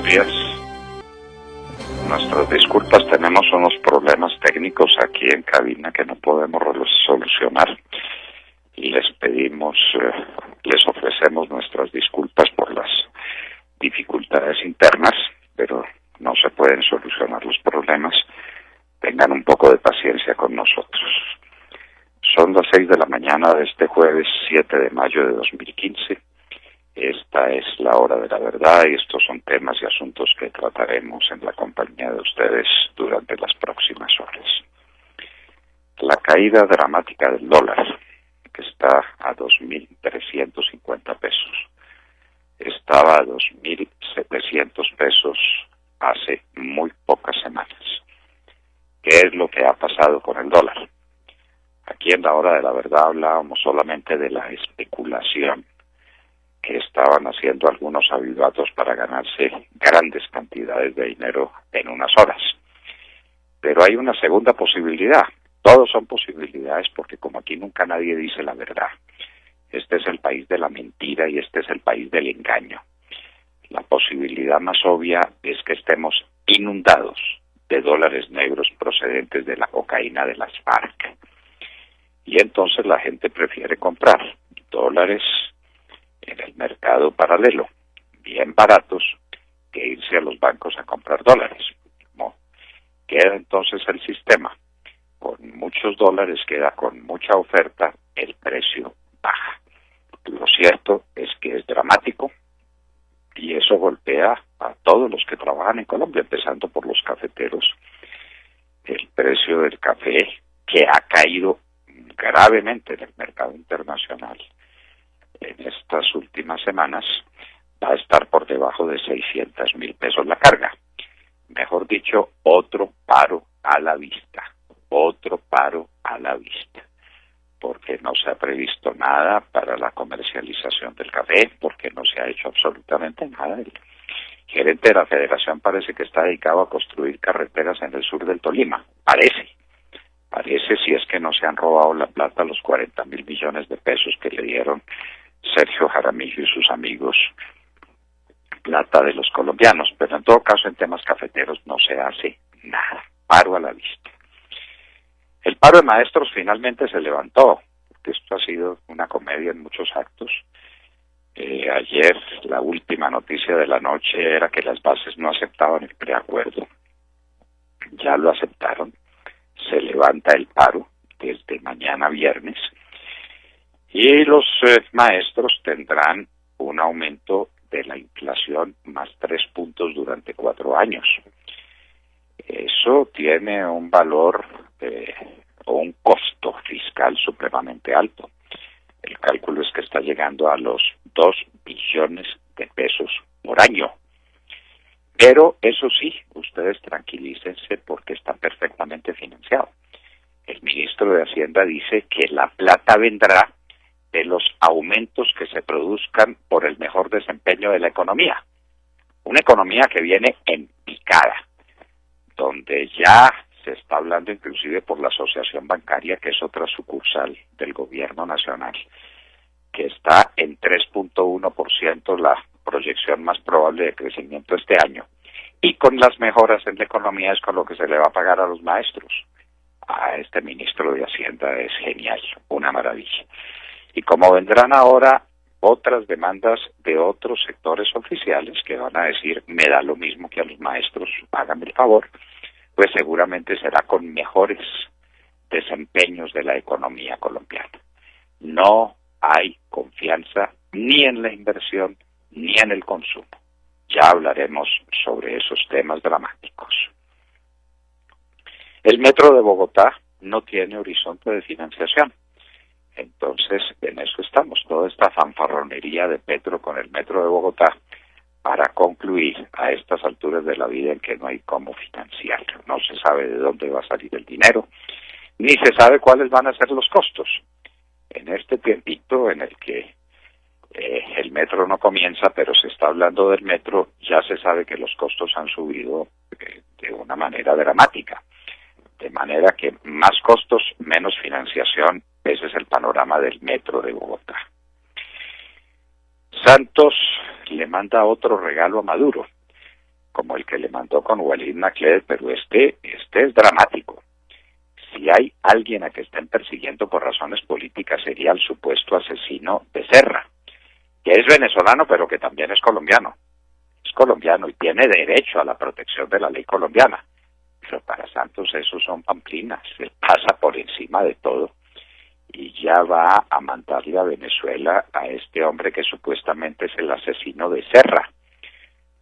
días. Nuestras disculpas, tenemos unos problemas técnicos aquí en cabina que no podemos solucionar. Les pedimos, les ofrecemos nuestras disculpas por las dificultades internas, pero no se pueden solucionar los problemas. Tengan un poco de paciencia con nosotros. Son las 6 de la mañana de este jueves 7 de mayo de 2015. Esta es la hora de la verdad y estos son temas y asuntos que trataremos en la compañía de ustedes durante las próximas horas. La caída dramática del dólar, que está a 2.350 pesos. Estaba a 2.700 pesos hace muy pocas semanas. ¿Qué es lo que ha pasado con el dólar? Aquí en la hora de la verdad hablábamos solamente de la especulación que estaban haciendo algunos avivatos para ganarse grandes cantidades de dinero en unas horas. Pero hay una segunda posibilidad. Todos son posibilidades porque como aquí nunca nadie dice la verdad. Este es el país de la mentira y este es el país del engaño. La posibilidad más obvia es que estemos inundados de dólares negros procedentes de la cocaína de las FARC. Y entonces la gente prefiere comprar dólares en el mercado paralelo, bien baratos, que irse a los bancos a comprar dólares. ¿No? Queda entonces el sistema. Con muchos dólares queda con mucha oferta, el precio baja. Lo cierto es que es dramático y eso golpea a todos los que trabajan en Colombia, empezando por los cafeteros. El precio del café, que ha caído gravemente en el mercado internacional en estas últimas semanas, va a estar por debajo de 600,000 pesos la carga. Mejor dicho, otro paro a la vista, porque no se ha previsto nada para la comercialización del café, porque no se ha hecho absolutamente nada. El gerente de la federación parece que está dedicado a construir carreteras en el sur del Tolima, parece si es que no se han robado la plata, los 40,000 millones de pesos que le dieron Sergio Jaramillo y sus amigos, plata de los colombianos, pero en todo caso en temas cafeteros no se hace nada, paro a la vista. El paro de maestros finalmente se levantó, porque esto ha sido una comedia en muchos actos. Ayer la última noticia de la noche era que las bases no aceptaban el preacuerdo, ya lo aceptaron, se levanta el paro desde mañana viernes, y los maestros tendrán un aumento de la inflación más 3 puntos durante 4 años. Eso tiene un valor o un costo fiscal supremamente alto. El cálculo es que está llegando a los 2 billones de pesos por año. Pero eso sí, ustedes tranquilícense porque está perfectamente financiado. El ministro de Hacienda dice que la plata vendrá de los aumentos que se produzcan por el mejor desempeño de la economía. Una economía que viene en picada, donde ya se está hablando inclusive por la Asociación Bancaria, que es otra sucursal del gobierno nacional, que está en 3.1% la proyección más probable de crecimiento este año. Y con las mejoras en la economía es con lo que se le va a pagar a los maestros. A este ministro de Hacienda es genial, una maravilla. Y como vendrán ahora otras demandas de otros sectores oficiales que van a decir, me da lo mismo que a los maestros, háganme el favor, pues seguramente será con mejores desempeños de la economía colombiana. No hay confianza ni en la inversión ni en el consumo. Ya hablaremos sobre esos temas dramáticos. El Metro de Bogotá no tiene horizonte de financiación. Entonces, en eso estamos, toda esta fanfarronería de Petro con el Metro de Bogotá, para concluir a estas alturas de la vida en que no hay cómo financiarlo. No se sabe de dónde va a salir el dinero, ni se sabe cuáles van a ser los costos. En este tiempito en el que el metro no comienza, pero se está hablando del metro, ya se sabe que los costos han subido de una manera dramática. De manera que más costos, menos financiación, ese es el panorama del Metro de Bogotá. Santos le manda otro regalo a Maduro. como el que le mandó con Walid Nakhled, pero este es dramático. Si hay alguien a que estén persiguiendo por razones políticas sería el supuesto asesino de Serra, que es venezolano pero que también es colombiano. Es colombiano y tiene derecho a la protección de la ley colombiana. Pero para Santos esos son pamplinas, él pasa por encima de todo y ya va a mandarle a Venezuela a este hombre que supuestamente es el asesino de Serra.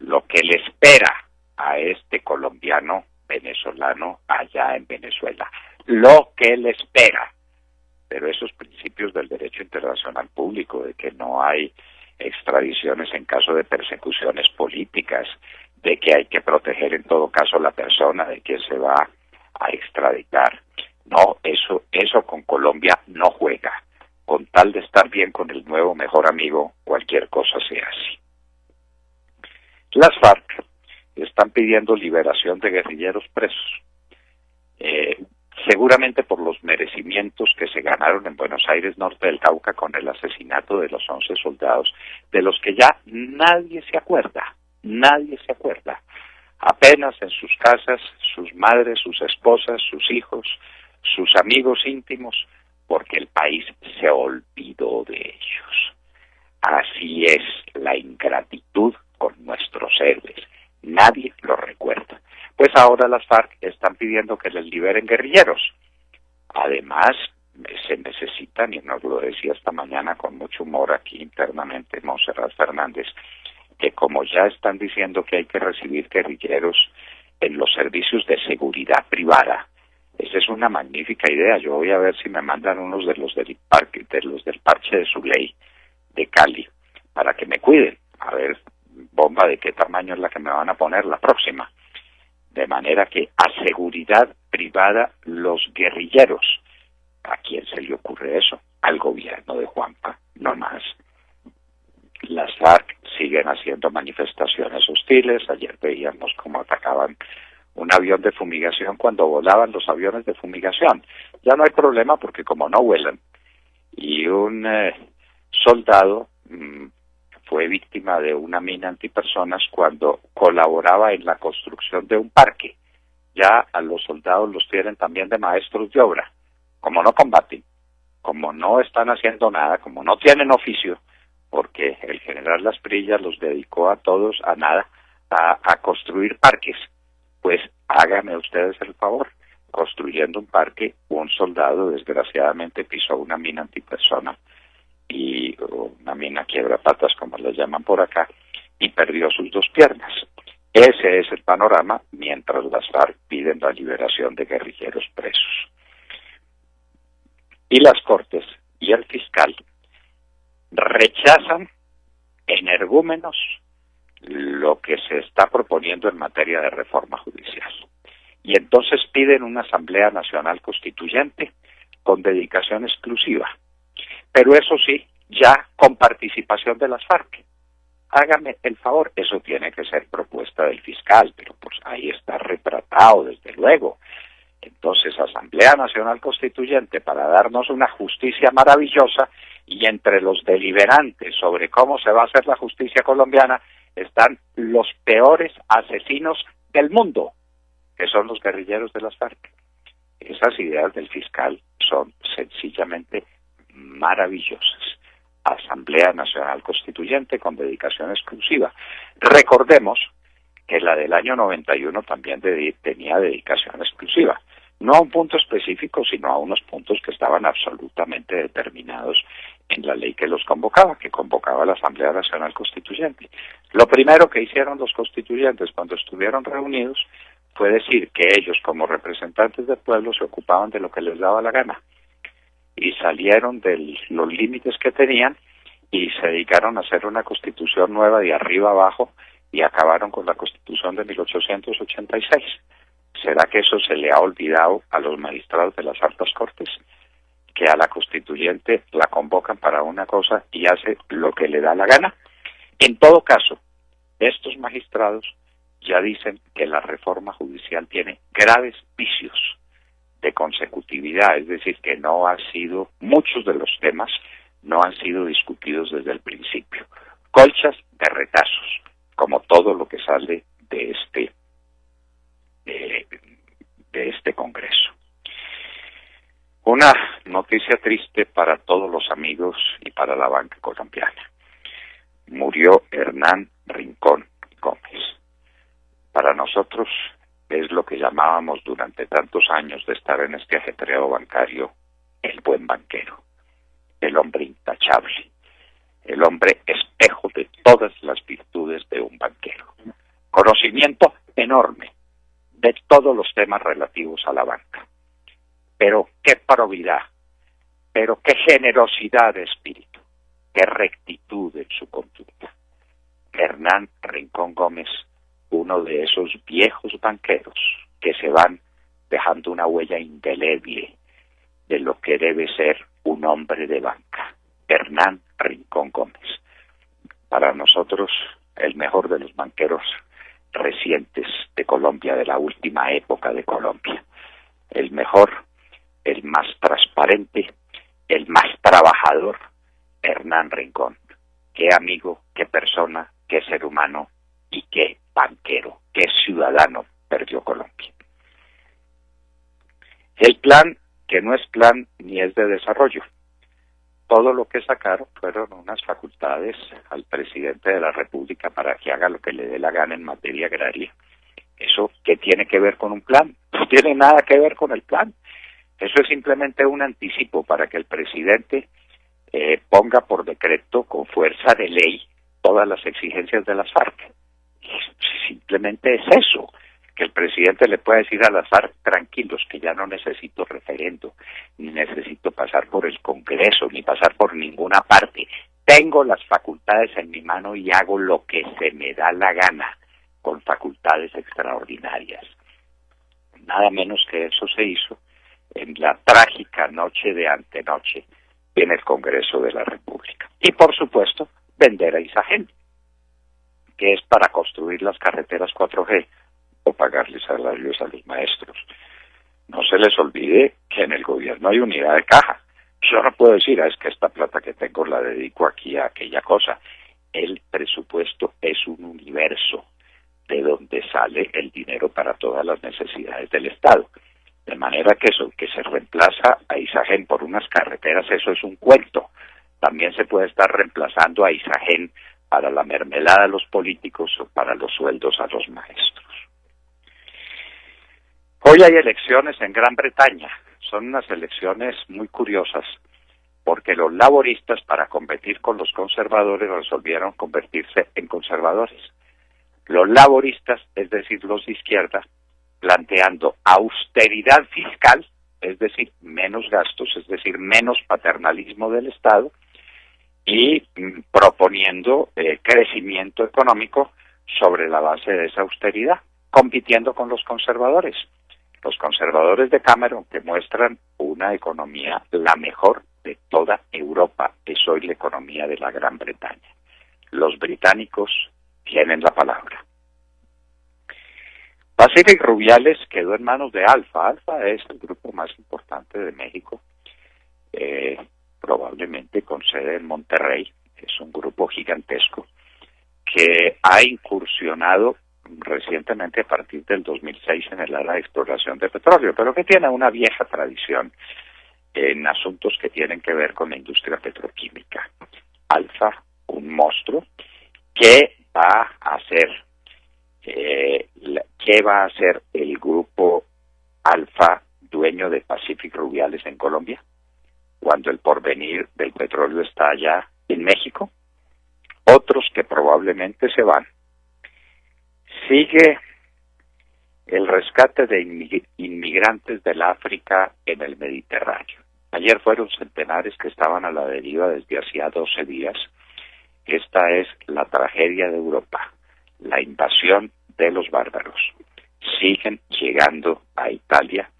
Lo que le espera a este colombiano venezolano allá en Venezuela, lo que le espera. Pero esos principios del derecho internacional público, de que no hay extradiciones en caso de persecuciones políticas, de que hay que proteger en todo caso la persona de quien se va a extraditar. No, eso con Colombia no juega. Con tal de estar bien con el nuevo mejor amigo, cualquier cosa se hace. Las FARC están pidiendo liberación de guerrilleros presos, seguramente por los merecimientos que se ganaron en Buenos Aires, norte del Cauca, con el asesinato de los 11 soldados, de los que ya nadie se acuerda. Apenas en sus casas, sus madres, sus esposas, sus hijos, sus amigos íntimos, porque el país se olvidó de ellos. Así es la ingratitud con nuestros héroes. Nadie lo recuerda. Pues ahora las FARC están pidiendo que les liberen guerrilleros. Además, se necesitan, y nos lo decía esta mañana con mucho humor aquí internamente Montserrat Fernández, que como ya están diciendo que hay que recibir guerrilleros en los servicios de seguridad privada, esa es una magnífica idea. Yo voy a ver si me mandan unos de los del parche de Suley, de Cali, para que me cuiden. A ver, bomba de qué tamaño es la que me van a poner la próxima. De manera que a seguridad privada los guerrilleros. ¿A quién se le ocurre eso? Al gobierno de Juanpa, no más. Las FARC siguen haciendo manifestaciones hostiles. Ayer veíamos cómo atacaban un avión de fumigación cuando volaban los aviones de fumigación. Ya no hay problema porque como no vuelan. Y un soldado fue víctima de una mina antipersonas cuando colaboraba en la construcción de un parque. Ya a los soldados los tienen también de maestros de obra. Como no combaten, como no están haciendo nada, como no tienen oficio, porque el general Las Prillas los dedicó a todos a nada, a construir parques. Pues háganme ustedes el favor, construyendo un parque, un soldado desgraciadamente pisó una mina antipersona y una mina quiebrapatas, como le llaman por acá, y perdió sus dos piernas. Ese es el panorama mientras las FARC piden la liberación de guerrilleros presos. Y las Cortes y el fiscal rechazan energúmenos lo que se está proponiendo en materia de reforma judicial. Y entonces piden una Asamblea Nacional Constituyente con dedicación exclusiva. Pero eso sí, ya con participación de las FARC. Hágame el favor, eso tiene que ser propuesta del fiscal, pero pues ahí está retratado, desde luego. Entonces, Asamblea Nacional Constituyente para darnos una justicia maravillosa, y entre los deliberantes sobre cómo se va a hacer la justicia colombiana están los peores asesinos del mundo, que son los guerrilleros de las FARC. Esas ideas del fiscal son sencillamente maravillosas. Asamblea Nacional Constituyente con dedicación exclusiva. Recordemos que la del año 91 también tenía dedicación exclusiva. No a un punto específico, sino a unos puntos que estaban absolutamente determinados en la ley que los convocaba, que convocaba la Asamblea Nacional Constituyente. Lo primero que hicieron los constituyentes cuando estuvieron reunidos fue decir que ellos, como representantes del pueblo, se ocupaban de lo que les daba la gana, y salieron de los límites que tenían y se dedicaron a hacer una constitución nueva de arriba abajo y acabaron con la constitución de 1886. ¿Será que eso se le ha olvidado a los magistrados de las altas cortes? Que a la constituyente la convocan para una cosa y hace lo que le da la gana. En todo caso, estos magistrados ya dicen que la reforma judicial tiene graves vicios de consecutividad, es decir, que no ha sido, muchos de los temas no han sido discutidos desde el principio. Colchas de retazos, como todo lo que sale de Una noticia triste para todos los amigos y para la banca colombiana. Murió Hernán Rincón Gómez. Para nosotros es lo que llamábamos durante tantos años de estar en este ajetreo bancario, el buen banquero, el hombre intachable, el hombre espejo de todas las virtudes de un banquero. Conocimiento enorme de todos los temas relativos a la banca. Pero qué probidad, pero qué generosidad de espíritu, qué rectitud en su conducta. Hernán Rincón Gómez, uno de esos viejos banqueros que se van dejando una huella indeleble de lo que debe ser un hombre de banca. Hernán Rincón Gómez, para nosotros el mejor de los banqueros recientes de Colombia, de la última época de Colombia. El mejor, el más transparente, el más trabajador, Hernán Rincón. Qué amigo, qué persona, qué ser humano y qué banquero, qué ciudadano perdió Colombia. El plan, que no es plan ni es de desarrollo. Todo lo que sacaron fueron unas facultades al presidente de la República para que haga lo que le dé la gana en materia agraria. ¿Eso qué tiene que ver con un plan? No tiene nada que ver con el plan. Eso es simplemente un anticipo para que el presidente ponga por decreto con fuerza de ley todas las exigencias de las FARC. Simplemente es eso, que el presidente le pueda decir a las FARC, tranquilos, que ya no necesito referendo, ni necesito pasar por el Congreso, ni pasar por ninguna parte. Tengo las facultades en mi mano y hago lo que se me da la gana, con facultades extraordinarias. Nada menos que eso se hizo en la trágica noche de antenoche en el Congreso de la República. Y por supuesto, vender a Isagen, que es para construir las carreteras 4G o pagarles salarios a los maestros. No se les olvide que en el gobierno hay unidad de caja. Yo no puedo decir, es que esta plata que tengo la dedico aquí a aquella cosa. El presupuesto es un universo de donde sale el dinero para todas las necesidades del Estado. De manera que eso, que se reemplaza a Isagen por unas carreteras, eso es un cuento. También se puede estar reemplazando a Isagen para la mermelada a los políticos o para los sueldos a los maestros. Hoy hay elecciones en Gran Bretaña. Son unas elecciones muy curiosas porque los laboristas, para competir con los conservadores, resolvieron convertirse en conservadores. Los laboristas, es decir, los de izquierda, planteando austeridad fiscal, es decir, menos gastos, es decir, menos paternalismo del Estado, y proponiendo crecimiento económico sobre la base de esa austeridad, compitiendo con los conservadores. Los conservadores de Cameron, que muestran una economía la mejor de toda Europa, es hoy la economía de la Gran Bretaña. Los británicos tienen la palabra. Pacific Rubiales quedó en manos de Alfa. Alfa es el grupo más importante de México, probablemente con sede en Monterrey. Es un grupo gigantesco que ha incursionado recientemente a partir del 2006 en el área de exploración de petróleo, pero que tiene una vieja tradición en asuntos que tienen que ver con la industria petroquímica. Alfa, un monstruo, ¿qué va a hacer el grupo Alfa, dueño de Pacific Rubiales en Colombia, cuando el porvenir del petróleo está allá en México? Otros que probablemente se van. Sigue el rescate de inmigrantes del África en el Mediterráneo. Ayer fueron centenares que estaban a la deriva desde hacía 12 días. Esta es la tragedia de Europa, la invasión de los bárbaros. Siguen llegando a Italia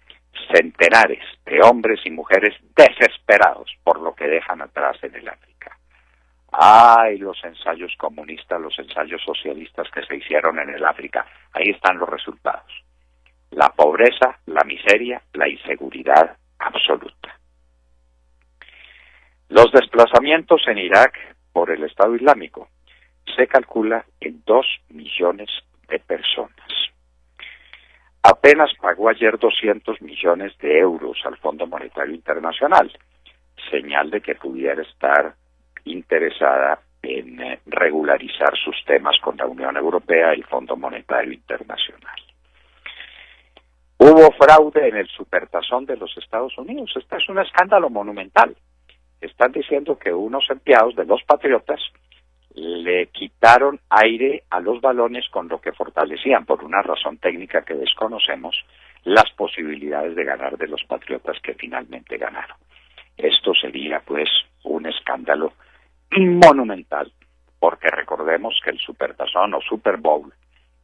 centenares de hombres y mujeres desesperados por lo que dejan atrás en el África. ¡Ay, los ensayos comunistas, los ensayos socialistas que se hicieron en el África! Ahí están los resultados. La pobreza, la miseria, la inseguridad absoluta. Los desplazamientos en Irak por el Estado Islámico se calcula en 2 millones de personas. apenas pagó ayer 200 millones de euros al Fondo Monetario Internacional, señal de que pudiera estar interesada en regularizar sus temas con la Unión Europea y el Fondo Monetario Internacional. Hubo fraude en el supertazón de los Estados Unidos. Este es un escándalo monumental. Están diciendo que unos empleados de los Patriotas le quitaron aire a los balones, con lo que fortalecían, por una razón técnica que desconocemos, las posibilidades de ganar de los Patriotas, que finalmente ganaron. Esto sería pues un escándalo monumental, porque recordemos que el Supertazón o Super Bowl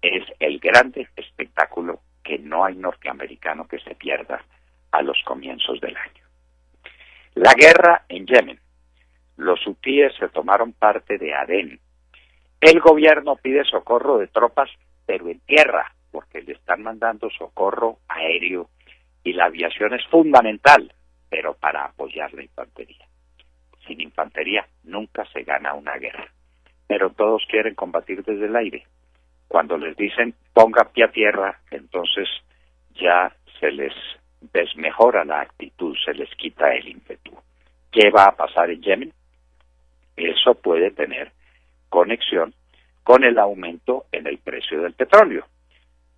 es el grande espectáculo que no hay norteamericano que se pierda a los comienzos del año. La guerra en Yemen. Los hutíes se tomaron parte de Adén. El gobierno pide socorro de tropas, pero en tierra, porque le están mandando socorro aéreo, y la aviación es fundamental, pero para apoyar la infantería. Sin infantería nunca se gana una guerra, pero todos quieren combatir desde el aire. Cuando les dicen ponga pie a tierra, entonces ya se les desmejora la actitud, se les quita el ímpetu. ¿Qué va a pasar en Yemen? Eso puede tener conexión con el aumento en el precio del petróleo,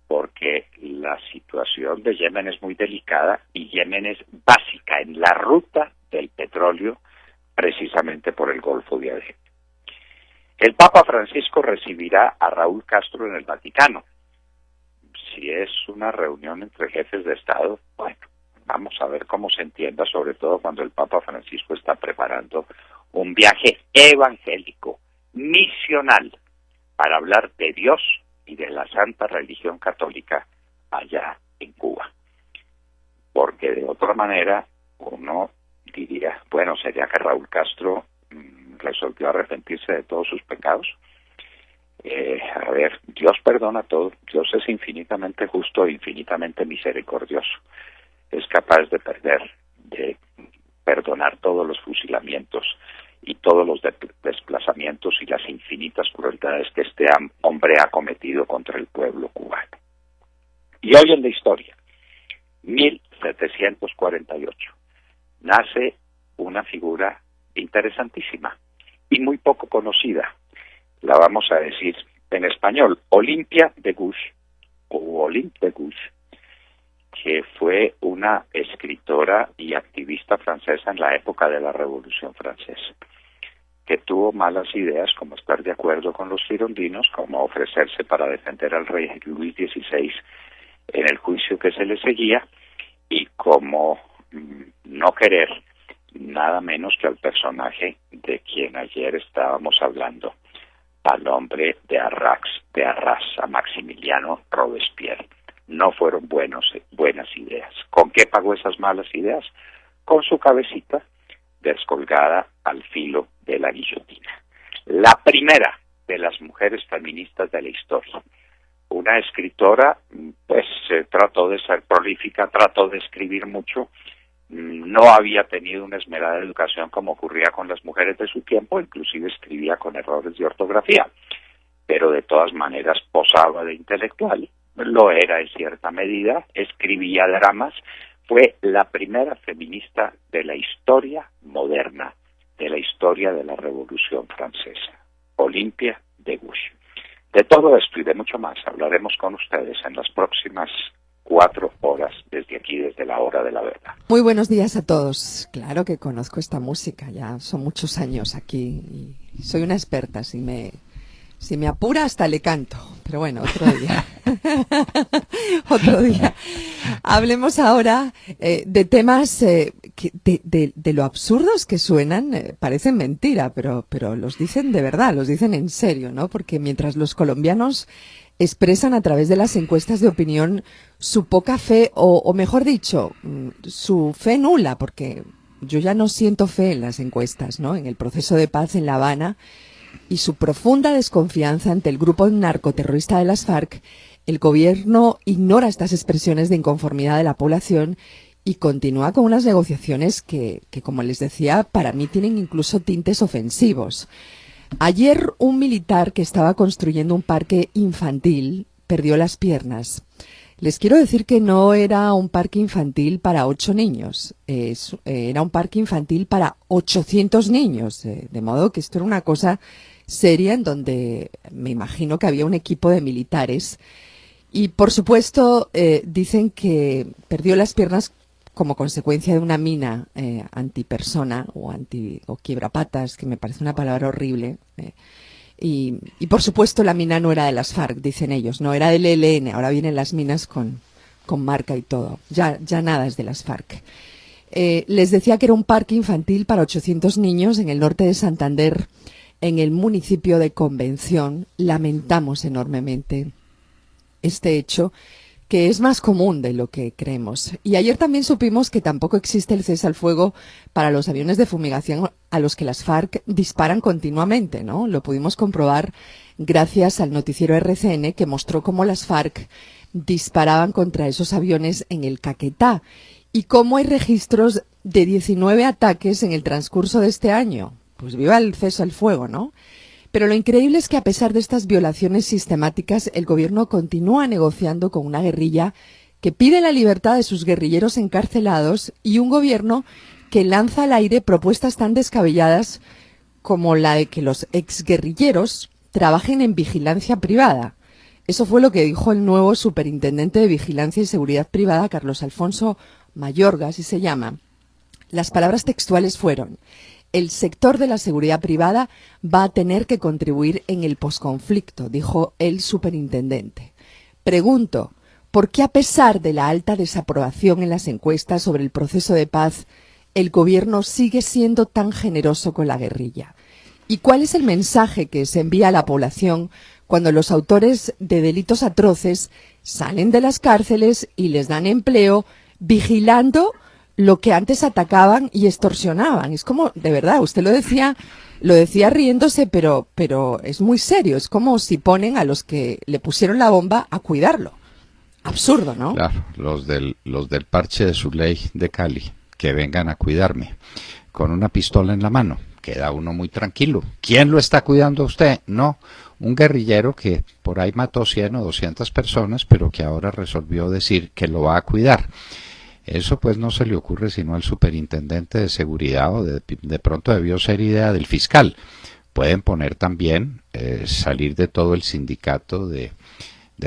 porque la situación de Yemen es muy delicada y Yemen es básica en la ruta del petróleo, precisamente por el Golfo de Adén. El Papa Francisco recibirá a Raúl Castro en el Vaticano. Si es una reunión entre jefes de Estado, bueno, vamos a ver cómo se entienda, sobre todo cuando el Papa Francisco está preparando un viaje evangélico, misional, para hablar de Dios y de la Santa Religión Católica allá en Cuba. Porque de otra manera uno diría, bueno, ¿sería que Raúl Castro resolvió arrepentirse de todos sus pecados? A ver, Dios perdona todo, Dios es infinitamente justo e infinitamente misericordioso. Es capaz de perdonar todos los fusilamientos y todos los desplazamientos y las infinitas crueldades que este hombre ha cometido contra el pueblo cubano. Y hoy en la historia, 1748, nace una figura interesantísima y muy poco conocida. La vamos a decir en español, Olympia de Gouges, o Olympe de Gouges, que fue una escritora y activista francesa en la época de la Revolución Francesa, que tuvo malas ideas, como estar de acuerdo con los girondinos, como ofrecerse para defender al rey Luis XVI en el juicio que se le seguía, y como no querer nada menos que al personaje de quien ayer estábamos hablando, al hombre de Arras, a Maximiliano Robespierre. No fueron buenas ideas. ¿Con qué pagó esas malas ideas? Con su cabecita descolgada al filo de la guillotina. La primera de las mujeres feministas de la historia. Una escritora, pues trató de ser prolífica, trató de escribir mucho, no había tenido una esmerada educación como ocurría con las mujeres de su tiempo, inclusive escribía con errores de ortografía, pero de todas maneras posaba de intelectual, lo era en cierta medida, escribía dramas, fue la primera feminista de la historia moderna, de la historia de la Revolución Francesa, Olympia de Gouges. De todo esto y de mucho más hablaremos con ustedes en las próximas 4 horas desde aquí, desde la hora de la verdad. Muy buenos días a todos. Claro que conozco esta música, ya son muchos años aquí y soy una experta. Si me apura hasta le canto, pero bueno, otro día. Otro día. Hablemos ahora de temas de lo absurdos que suenan, parecen mentira, pero los dicen de verdad, los dicen en serio, ¿no? Porque mientras los colombianos expresan a través de las encuestas de opinión su poca fe, o mejor dicho, su fe nula, porque yo ya no siento fe en las encuestas, ¿no? En el proceso de paz en La Habana y su profunda desconfianza ante el grupo narcoterrorista de las FARC, el gobierno ignora estas expresiones de inconformidad de la población y continúa con unas negociaciones que, como les decía, para mí tienen incluso tintes ofensivos. Ayer un militar que estaba construyendo un parque infantil perdió las piernas. Les quiero decir que no era un parque infantil para 8 niños, era un parque infantil para 800 niños, de modo que esto era una cosa seria en donde me imagino que había un equipo de militares y, por supuesto, dicen que perdió las piernas como consecuencia de una mina antipersona o quiebrapatas, que me parece una palabra horrible. Y por supuesto la mina no era de las FARC, dicen ellos, no, era del ELN, ahora vienen las minas con marca y todo, ya nada es de las FARC. Les decía que era un parque infantil para 800 niños en el norte de Santander, en el municipio de Convención. Lamentamos enormemente este hecho, que es más común de lo que creemos. Y ayer también supimos que tampoco existe el cese al fuego para los aviones de fumigación a los que las FARC disparan continuamente, ¿no? Lo pudimos comprobar gracias al noticiero RCN, que mostró cómo las FARC disparaban contra esos aviones en el Caquetá y cómo hay registros de 19 ataques en el transcurso de este año. Pues viva el cese al fuego, ¿no? Pero lo increíble es que a pesar de estas violaciones sistemáticas, el gobierno continúa negociando con una guerrilla que pide la libertad de sus guerrilleros encarcelados y un gobierno que lanza al aire propuestas tan descabelladas como la de que los exguerrilleros trabajen en vigilancia privada. Eso fue lo que dijo el nuevo superintendente de Vigilancia y Seguridad Privada, Carlos Alfonso Mayorga, así se llama. Las palabras textuales fueron: el sector de la seguridad privada va a tener que contribuir en el posconflicto, dijo el superintendente. Pregunto, ¿por qué a pesar de la alta desaprobación en las encuestas sobre el proceso de paz, el gobierno sigue siendo tan generoso con la guerrilla? ¿Y cuál es el mensaje que se envía a la población cuando los autores de delitos atroces salen de las cárceles y les dan empleo vigilando lo que antes atacaban y extorsionaban? Es como, de verdad, usted lo decía riéndose, pero es muy serio. Es como si ponen a los que le pusieron la bomba a cuidarlo. Absurdo, ¿no? Claro, los del parche de su ley de Cali, que vengan a cuidarme con una pistola en la mano. Queda uno muy tranquilo. ¿Quién lo está cuidando a usted? No, un guerrillero que por ahí mató 100 o 200 personas, pero que ahora resolvió decir que lo va a cuidar. Eso pues no se le ocurre sino al superintendente de seguridad, o de pronto debió ser idea del fiscal. Pueden poner también, salir de todo el sindicato de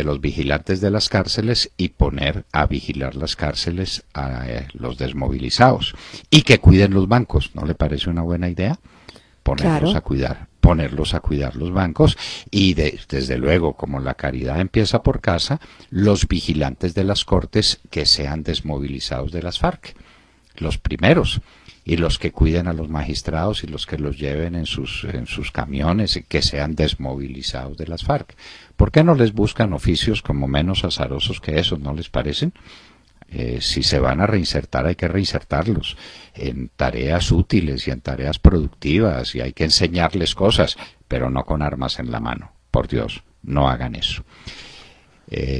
los vigilantes de las cárceles y poner a vigilar las cárceles a los desmovilizados. Y que cuiden los bancos, ¿no le parece una buena idea? Ponerlos a cuidar los bancos y desde luego, como la caridad empieza por casa, los vigilantes de las cortes que sean desmovilizados de las FARC, los primeros, y los que cuiden a los magistrados y los que los lleven en sus camiones que sean desmovilizados de las FARC. ¿Por qué no les buscan oficios como menos azarosos que esos, no les parecen? Si se van a reinsertar, hay que reinsertarlos en tareas útiles y en tareas productivas, y hay que enseñarles cosas, pero no con armas en la mano. Por Dios, no hagan eso.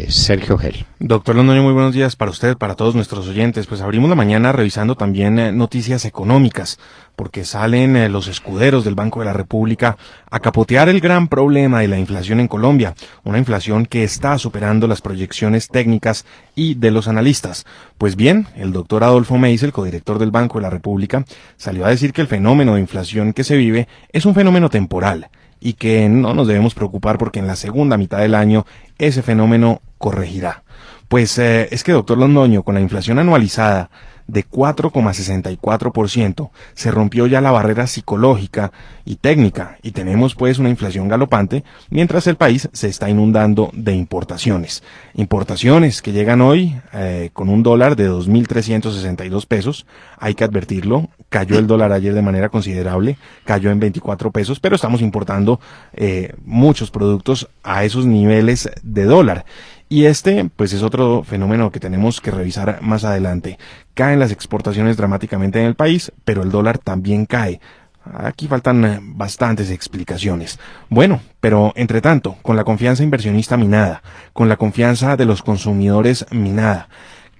Sergio Gel. Doctor Londoño, muy buenos días para usted, para todos nuestros oyentes. Pues abrimos la mañana revisando también noticias económicas, porque salen los escuderos del Banco de la República a capotear el gran problema de la inflación en Colombia, una inflación que está superando las proyecciones técnicas y de los analistas. Pues bien, el doctor Adolfo Meisel, codirector del Banco de la República, salió a decir que el fenómeno de inflación que se vive es un fenómeno temporal y que no nos debemos preocupar porque en la segunda mitad del año ese fenómeno corregirá. Pues es que, doctor Londoño, con la inflación anualizada de 4,64%, se rompió ya la barrera psicológica y técnica, y tenemos pues una inflación galopante, mientras el país se está inundando de importaciones. Importaciones que llegan hoy con un dólar de 2.362 pesos, hay que advertirlo, cayó el dólar ayer de manera considerable, cayó en 24 pesos, pero estamos importando muchos productos a esos niveles de dólar. Y pues es otro fenómeno que tenemos que revisar más adelante. Caen las exportaciones dramáticamente en el país, pero el dólar también cae. Aquí faltan bastantes explicaciones. Bueno, pero entre tanto, con la confianza inversionista minada, con la confianza de los consumidores minada,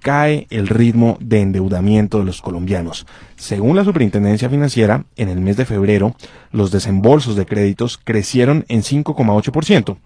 cae el ritmo de endeudamiento de los colombianos. Según la Superintendencia Financiera, en el mes de febrero, los desembolsos de créditos crecieron en 5,8%.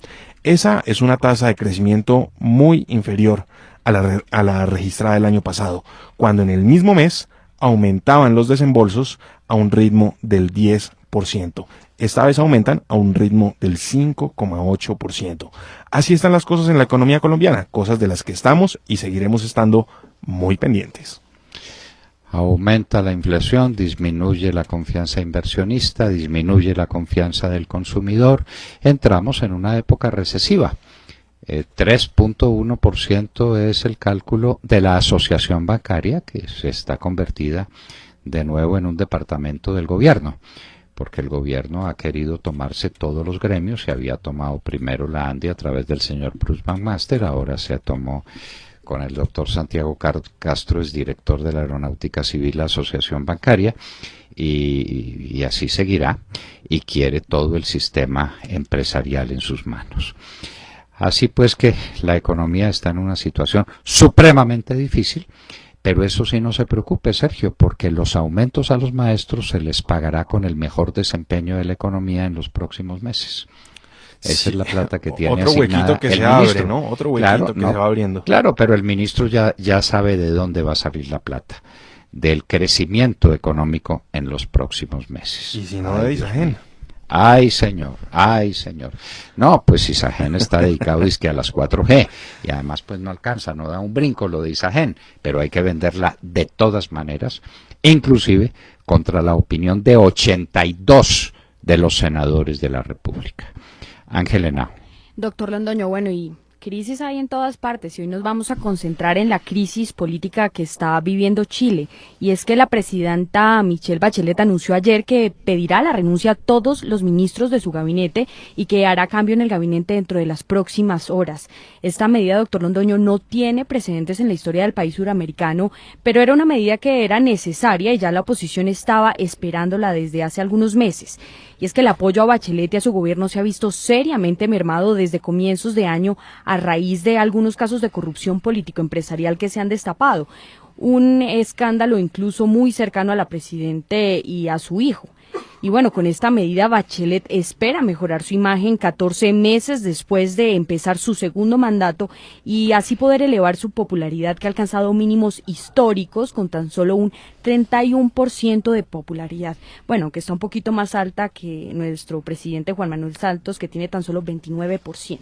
Esa es una tasa de crecimiento muy inferior a la registrada del año pasado, cuando en el mismo mes aumentaban los desembolsos a un ritmo del 10%. Esta vez aumentan a un ritmo del 5,8%. Así están las cosas en la economía colombiana, cosas de las que estamos y seguiremos estando muy pendientes. Aumenta la inflación, disminuye la confianza inversionista, disminuye la confianza del consumidor. Entramos en una época recesiva. 3,1% es el cálculo de la asociación bancaria, que se está convertida de nuevo en un departamento del gobierno, porque el gobierno ha querido tomarse todos los gremios. Se había tomado primero la ANDI a través del señor Bruce McMaster, ahora se tomó con el doctor Santiago Castro, es director de la Aeronáutica Civil, la Asociación Bancaria, y así seguirá, y quiere todo el sistema empresarial en sus manos. Así pues que la economía está en una situación supremamente difícil, pero eso sí, no se preocupe, Sergio, porque los aumentos a los maestros se les pagará con el mejor desempeño de la economía en los próximos meses. Esa es la plata que tiene otro asignada huequito que el se ministro. abre, ¿no? Otro huequito que se va abriendo. Claro, pero el ministro ya sabe de dónde va a salir la plata. Del crecimiento económico en los próximos meses. Y si no, de Isagen. Ay, señor, ay, señor. No, pues Isagen está dedicado dizque a las 4G y además pues no alcanza, no da un brinco lo de Isagen, pero hay que venderla de todas maneras, inclusive contra la opinión de 82 de los senadores de la República. Ángel Henao. Doctor Londoño, bueno, y crisis hay en todas partes y hoy nos vamos a concentrar en la crisis política que está viviendo Chile, y es que la presidenta Michelle Bachelet anunció ayer que pedirá la renuncia a todos los ministros de su gabinete y que hará cambio en el gabinete dentro de las próximas horas. Esta medida, doctor Londoño, no tiene precedentes en la historia del país suramericano, pero era una medida que era necesaria y ya la oposición estaba esperándola desde hace algunos meses. Y es que el apoyo a Bachelet y a su gobierno se ha visto seriamente mermado desde comienzos de año a raíz de algunos casos de corrupción político-empresarial que se han destapado. Un escándalo incluso muy cercano a la presidenta y a su hijo. Y bueno, con esta medida Bachelet espera mejorar su imagen 14 meses después de empezar su segundo mandato y así poder elevar su popularidad, que ha alcanzado mínimos históricos con tan solo un 31% de popularidad. Bueno, que está un poquito más alta que nuestro presidente Juan Manuel Santos, que tiene tan solo 29%.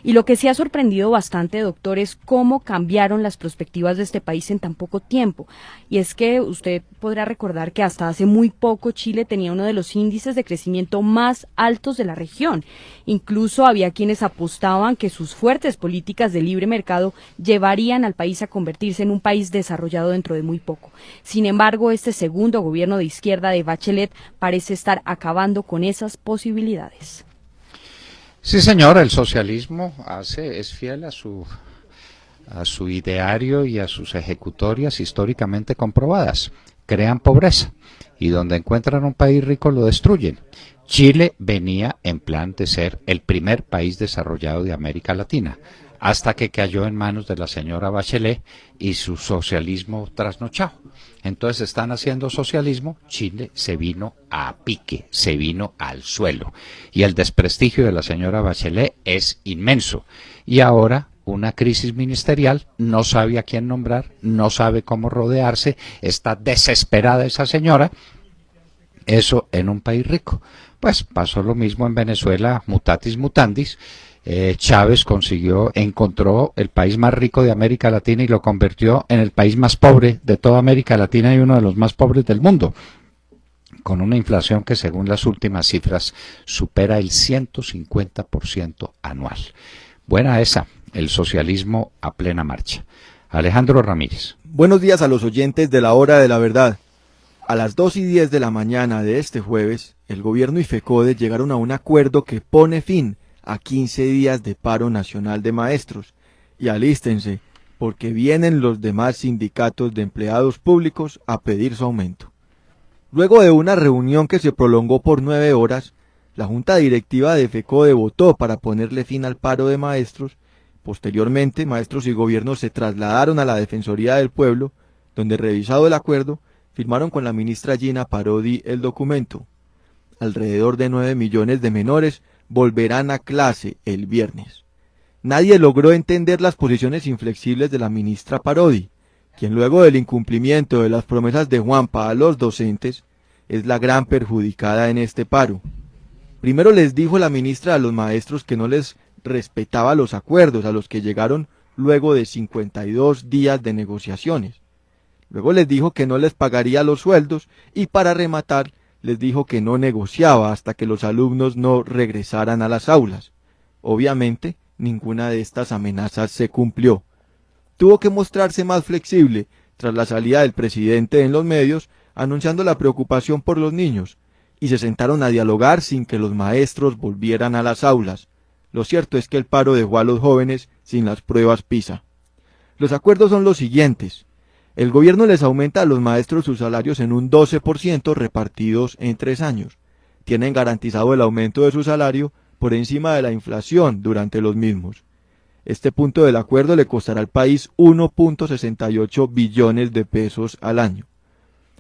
Y lo que sí ha sorprendido bastante, doctor, es cómo cambiaron las perspectivas de este país en tan poco tiempo. Y es que usted podrá recordar que hasta hace muy poco Chile tenía uno de los índices de crecimiento más altos de la región. Incluso había quienes apostaban que sus fuertes políticas de libre mercado llevarían al país a convertirse en un país desarrollado dentro de muy poco. Sin embargo, este segundo gobierno de izquierda de Bachelet parece estar acabando con esas posibilidades. Sí, señor, el socialismo es fiel a su ideario y a sus ejecutorias históricamente comprobadas. Crean pobreza y donde encuentran un país rico lo destruyen. Chile venía en plan de ser el primer país desarrollado de América Latina, hasta que cayó en manos de la señora Bachelet y su socialismo trasnochado. Entonces están haciendo socialismo, Chile se vino a pique, se vino al suelo. Y el desprestigio de la señora Bachelet es inmenso. Y ahora una crisis ministerial, no sabe a quién nombrar, no sabe cómo rodearse, está desesperada esa señora. Eso en un país rico. Pues pasó lo mismo en Venezuela, mutatis mutandis. Chávez encontró el país más rico de América Latina y lo convirtió en el país más pobre de toda América Latina y uno de los más pobres del mundo, con una inflación que según las últimas cifras supera el 150% anual. Buena esa, el socialismo a plena marcha. Alejandro Ramírez. Buenos días a los oyentes de la Hora de la Verdad. A las 2:10 de la mañana de este jueves, el gobierno y FECODE llegaron a un acuerdo que pone fin a 15 días de paro nacional de maestros. Y alístense, porque vienen los demás sindicatos de empleados públicos a pedir su aumento. Luego de una reunión que se prolongó por 9 horas, la Junta Directiva de FECODE votó para ponerle fin al paro de maestros. Posteriormente, maestros y gobierno se trasladaron a la Defensoría del Pueblo, donde, revisado el acuerdo, firmaron con la ministra Gina Parodi el documento. Alrededor de 9 millones de menores volverán a clase el viernes. Nadie logró entender las posiciones inflexibles de la ministra Parodi, quien luego del incumplimiento de las promesas de Juanpa a los docentes, es la gran perjudicada en este paro. Primero les dijo la ministra a los maestros que no les respetaba los acuerdos a los que llegaron luego de 52 días de negociaciones. Luego les dijo que no les pagaría los sueldos y para rematar les dijo que no negociaba hasta que los alumnos no regresaran a las aulas. Obviamente, ninguna de estas amenazas se cumplió. Tuvo que mostrarse más flexible tras la salida del presidente en los medios anunciando la preocupación por los niños, y se sentaron a dialogar sin que los maestros volvieran a las aulas. Lo cierto es que el paro dejó a los jóvenes sin las pruebas PISA. Los acuerdos son los siguientes. El gobierno les aumenta a los maestros sus salarios en un 12% repartidos en 3 años. Tienen garantizado el aumento de su salario por encima de la inflación durante los mismos. Este punto del acuerdo le costará al país 1.68 billones de pesos al año.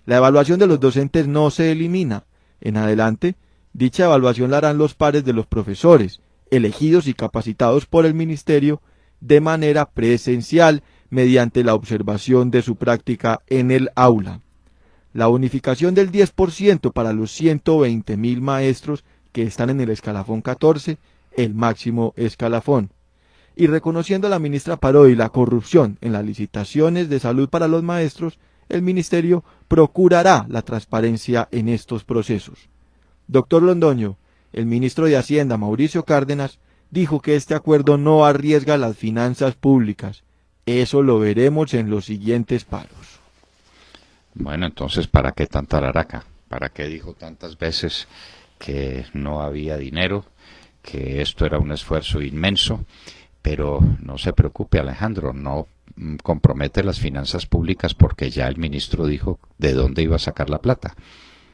La evaluación de los docentes no se elimina. En adelante, dicha evaluación la harán los pares de los profesores, elegidos y capacitados por el ministerio de manera presencial mediante la observación de su práctica en el aula. La unificación del 10% para los 120.000 maestros que están en el escalafón 14, el máximo escalafón. Y reconociendo a la ministra Parodi la corrupción en las licitaciones de salud para los maestros, el ministerio procurará la transparencia en estos procesos. Doctor Londoño, el ministro de Hacienda, Mauricio Cárdenas, dijo que este acuerdo no arriesga las finanzas públicas. Eso lo veremos en los siguientes paros. Bueno, entonces, ¿para qué tanta laraca? ¿Para qué dijo tantas veces que no había dinero, que esto era un esfuerzo inmenso? Pero no se preocupe, Alejandro, no compromete las finanzas públicas porque ya el ministro dijo de dónde iba a sacar la plata.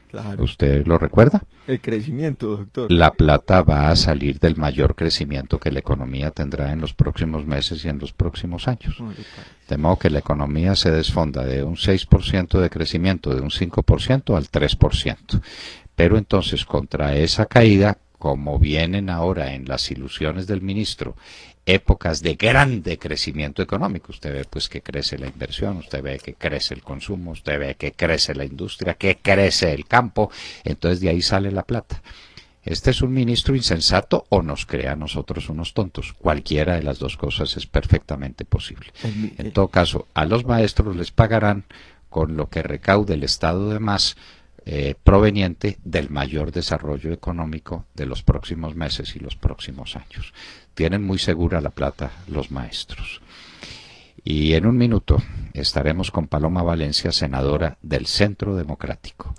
Claro. ¿Usted lo recuerda? El crecimiento, doctor. La plata va a salir del mayor crecimiento que la economía tendrá en los próximos meses y en los próximos años. De modo que la economía se desfonda de un 6% de crecimiento, de un 5% al 3%. Pero entonces, contra esa caída, como vienen ahora en las ilusiones del ministro, épocas de grande crecimiento económico, usted ve pues que crece la inversión, usted ve que crece el consumo, usted ve que crece la industria, que crece el campo, entonces de ahí sale la plata. ¿Este es un ministro insensato o nos crea a nosotros unos tontos? Cualquiera de las dos cosas es perfectamente posible. En todo caso, a los maestros les pagarán con lo que recaude el Estado de más, proveniente del mayor desarrollo económico de los próximos meses y los próximos años. Tienen muy segura la plata los maestros. Y en un minuto estaremos con Paloma Valencia, senadora del Centro Democrático.